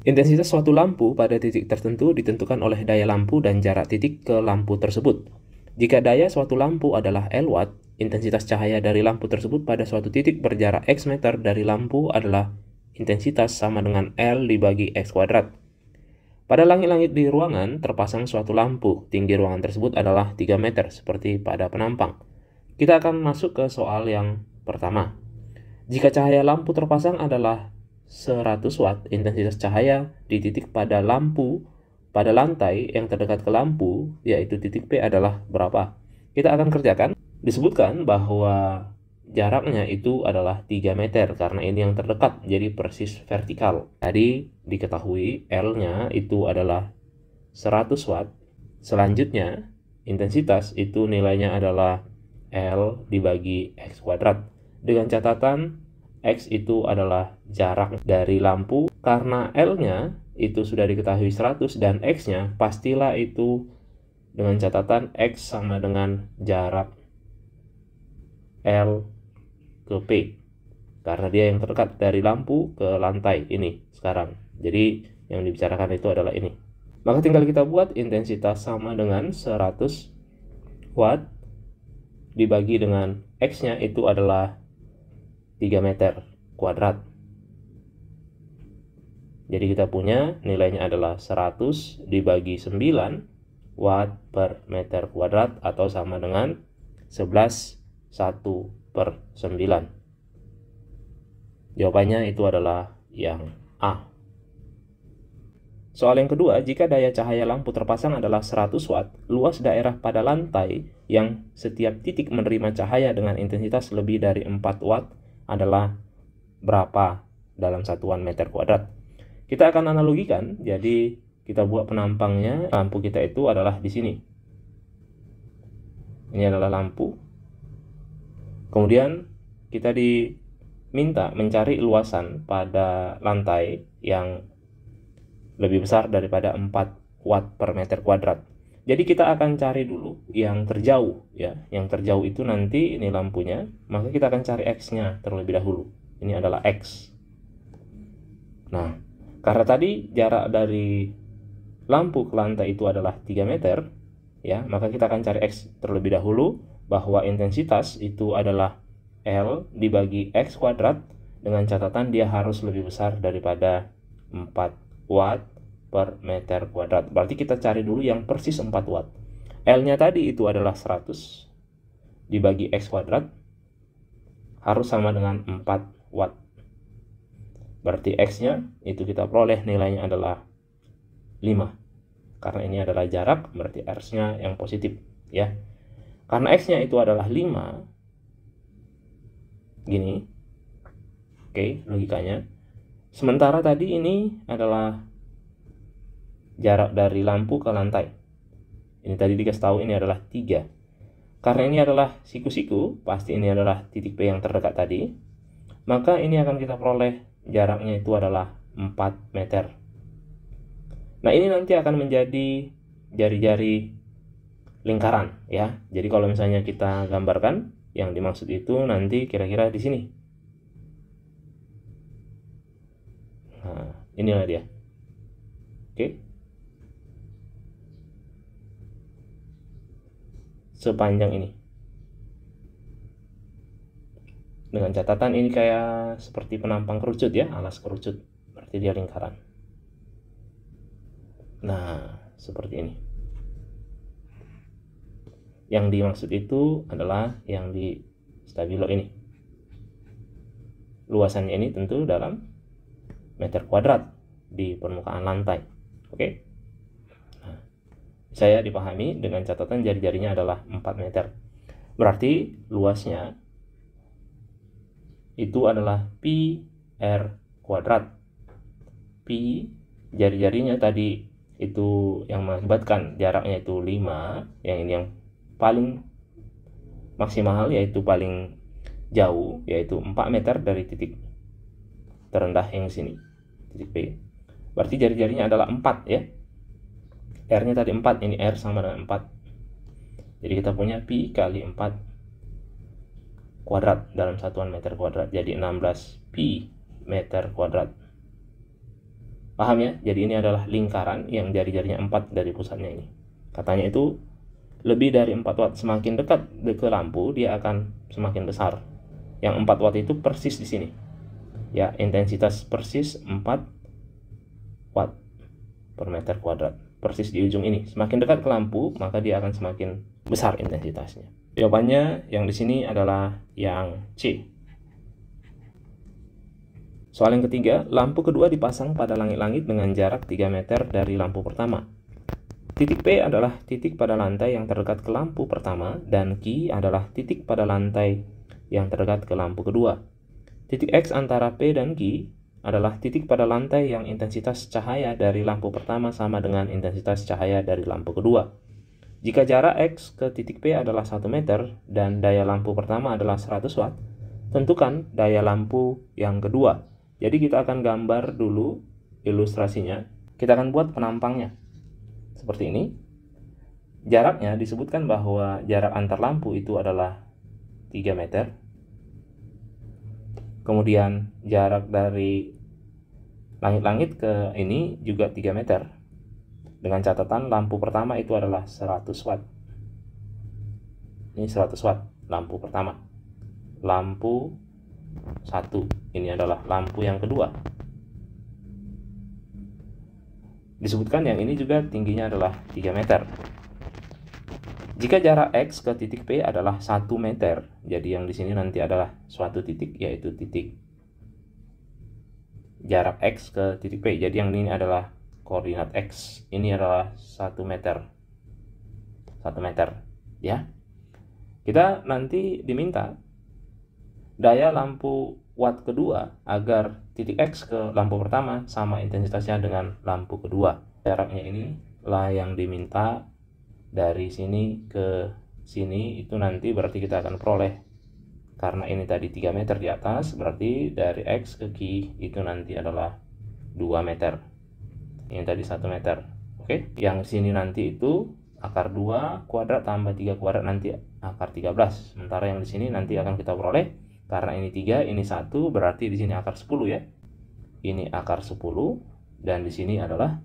Intensitas suatu lampu pada titik tertentu ditentukan oleh daya lampu dan jarak titik ke lampu tersebut. Jika daya suatu lampu adalah L watt, intensitas cahaya dari lampu tersebut pada suatu titik berjarak X meter dari lampu adalah intensitas sama dengan L dibagi X kuadrat. Pada langit-langit di ruangan terpasang suatu lampu. Tinggi ruangan tersebut adalah 3 meter seperti pada penampang. Kita akan masuk ke soal yang pertama. Jika cahaya lampu terpasang adalah 100 watt, intensitas cahaya di titik pada lampu pada lantai yang terdekat ke lampu, yaitu titik P adalah berapa? Kita akan kerjakan. Disebutkan bahwa jaraknya itu adalah 3 meter karena ini yang terdekat, jadi persis vertikal. Tadi diketahui L-nya itu adalah 100 watt. Selanjutnya, intensitas itu nilainya adalah L dibagi X kuadrat. Dengan catatan X itu adalah jarak dari lampu. Karena L-nya itu sudah diketahui 100 dan X-nya pastilah itu dengan catatan X sama dengan jarak L ke P. Karena dia yang terdekat dari lampu ke lantai ini sekarang. Jadi yang dibicarakan itu adalah ini. Maka tinggal kita buat intensitas sama dengan 100 watt dibagi dengan X-nya itu adalah 3 meter kuadrat. Jadi kita punya nilainya adalah 100 dibagi 9 watt per meter kuadrat atau sama dengan 11/1/9. Jawabannya itu adalah yang A. Soal yang kedua, jika daya cahaya lampu terpasang adalah 100 watt, luas daerah pada lantai yang setiap titik menerima cahaya dengan intensitas lebih dari 4 watt adalah berapa dalam satuan meter kuadrat? Kita akan analogikan, jadi kita buat penampangnya, lampu kita itu adalah di sini. Ini adalah lampu. Kemudian kita diminta mencari luasan pada lantai yang lebih besar daripada 4 watt per meter kuadrat. Jadi kita akan cari dulu yang terjauh ya. Yang terjauh itu nanti ini lampunya, maka kita akan cari X-nya terlebih dahulu. Ini adalah X. Nah, karena tadi jarak dari lampu ke lantai itu adalah 3 meter, ya, maka kita akan cari X terlebih dahulu, bahwa intensitas itu adalah L dibagi X kuadrat, dengan catatan dia harus lebih besar daripada 4 watt per meter kuadrat. Berarti kita cari dulu yang persis 4 watt. L-nya tadi itu adalah 100 dibagi X kuadrat, harus sama dengan 4 watt. Berarti X-nya itu kita peroleh nilainya adalah 5. Karena ini adalah jarak, berarti R-nya yang positif, ya. Karena X-nya itu adalah 5, gini. Oke, logikanya. Sementara tadi ini adalah jarak dari lampu ke lantai. Ini tadi dikasih tahu ini adalah 3. Karena ini adalah siku-siku, pasti ini adalah titik P yang terdekat tadi. Maka ini akan kita peroleh jaraknya itu adalah 4 meter. Nah, ini nanti akan menjadi jari-jari lingkaran ya. Jadi kalau misalnya kita gambarkan, yang dimaksud itu nanti kira-kira di sini. Nah, inilah dia. Oke. Sepanjang ini. Dengan catatan ini kayak seperti penampang kerucut ya, alas kerucut. Berarti dia lingkaran. Nah, seperti ini. Yang dimaksud itu adalah yang di stabilo ini. Luasannya ini tentu dalam meter kuadrat di permukaan lantai. Oke. Nah, saya dipahami dengan catatan jari-jarinya adalah 4 meter. Berarti luasnya itu adalah pi r kuadrat. Pi jari-jarinya tadi itu yang mengakibatkan jaraknya itu 5, yang ini yang paling maksimal yaitu paling jauh yaitu 4 meter dari titik terendah yang sini, titik P. Berarti jari-jarinya adalah 4 ya. R-nya tadi 4, ini R sama dengan 4. Jadi kita punya pi kali 4 kuadrat dalam satuan meter kuadrat, jadi 16 pi meter kuadrat. Paham ya? Jadi ini adalah lingkaran yang jari-jarinya 4 dari pusatnya ini. Katanya itu lebih dari 4 watt. Semakin dekat ke lampu, dia akan semakin besar. Yang 4 watt itu persis di sini. Ya, intensitas persis 4 watt per meter kuadrat. Persis di ujung ini. Semakin dekat ke lampu, maka dia akan semakin besar intensitasnya. Jawabannya yang di sini adalah yang C. Soal yang ketiga, lampu kedua dipasang pada langit-langit dengan jarak 3 meter dari lampu pertama. Titik P adalah titik pada lantai yang terdekat ke lampu pertama, dan Q adalah titik pada lantai yang terdekat ke lampu kedua. Titik X antara P dan Q adalah titik pada lantai yang intensitas cahaya dari lampu pertama sama dengan intensitas cahaya dari lampu kedua. Jika jarak X ke titik P adalah 1 meter dan daya lampu pertama adalah 100 watt, tentukan daya lampu yang kedua. Jadi kita akan gambar dulu ilustrasinya. Kita akan buat penampangnya. Seperti ini. Jaraknya disebutkan bahwa jarak antar lampu itu adalah 3 meter. Kemudian jarak dari langit-langit ke ini juga 3 meter. Dengan catatan lampu pertama itu adalah 100 watt. Ini 100 watt lampu pertama. Lampu 1, ini adalah lampu yang kedua. Disebutkan yang ini juga tingginya adalah 3 meter. Jika jarak X ke titik P adalah 1 meter, jadi yang di sini nanti adalah suatu titik, yaitu titik jarak X ke titik P. Jadi yang ini adalah koordinat X. Ini adalah 1 meter. 1 meter, ya. Kita nanti diminta daya lampu watt kedua agar titik X ke lampu pertama sama intensitasnya dengan lampu kedua. Jaraknya ini lah yang diminta. Dari sini ke sini itu nanti berarti kita akan peroleh, karena ini tadi 3 meter di atas, berarti dari X ke Q itu nanti adalah 2 meter. Ini tadi 1 meter. Oke, yang sini nanti itu akar 2 kuadrat tambah 3 kuadrat nanti akar 13. Sementara yang di sini nanti akan kita peroleh, karena ini 3, ini 1, berarti di sini akar 10 ya. Ini akar 10 dan di sini adalah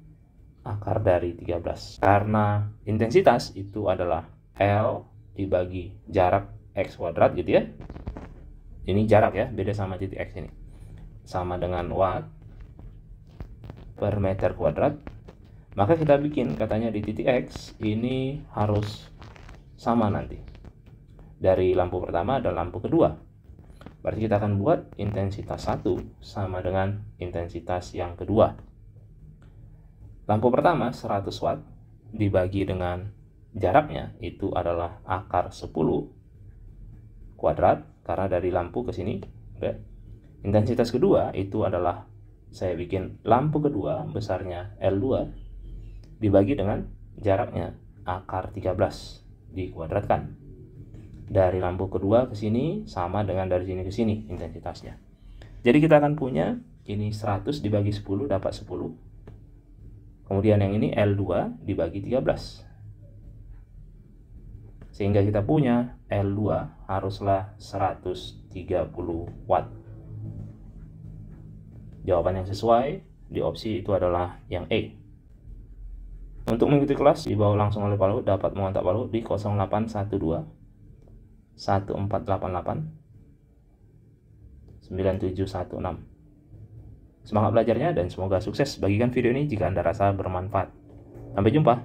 akar dari 13. Karena intensitas itu adalah L dibagi jarak X kuadrat gitu ya. Ini jarak ya, beda sama titik X ini. Sama dengan watt per meter kuadrat. Maka kita bikin katanya di titik X ini harus sama nanti. Dari lampu pertama dan lampu kedua. Berarti kita akan buat intensitas 1 sama dengan intensitas yang kedua. Lampu pertama 100 watt dibagi dengan jaraknya itu adalah akar 10 kuadrat, karena dari lampu ke sini. Intensitas kedua itu adalah, saya bikin lampu kedua besarnya L2 dibagi dengan jaraknya akar 13 dikuadratkan. Dari lampu kedua ke sini sama dengan dari sini ke sini intensitasnya. Jadi kita akan punya ini 100 dibagi 10 dapat 10. Kemudian yang ini L2 dibagi 13. Sehingga kita punya L2 haruslah 130 watt. Jawaban yang sesuai di opsi itu adalah yang E. Untuk mengikuti kelas dibawa langsung oleh Pak Luhut, dapat mengontak Pak Luhut di 0812 1488 9716. Semangat belajarnya dan semoga sukses. Bagikan video ini jika Anda rasa bermanfaat. Sampai jumpa.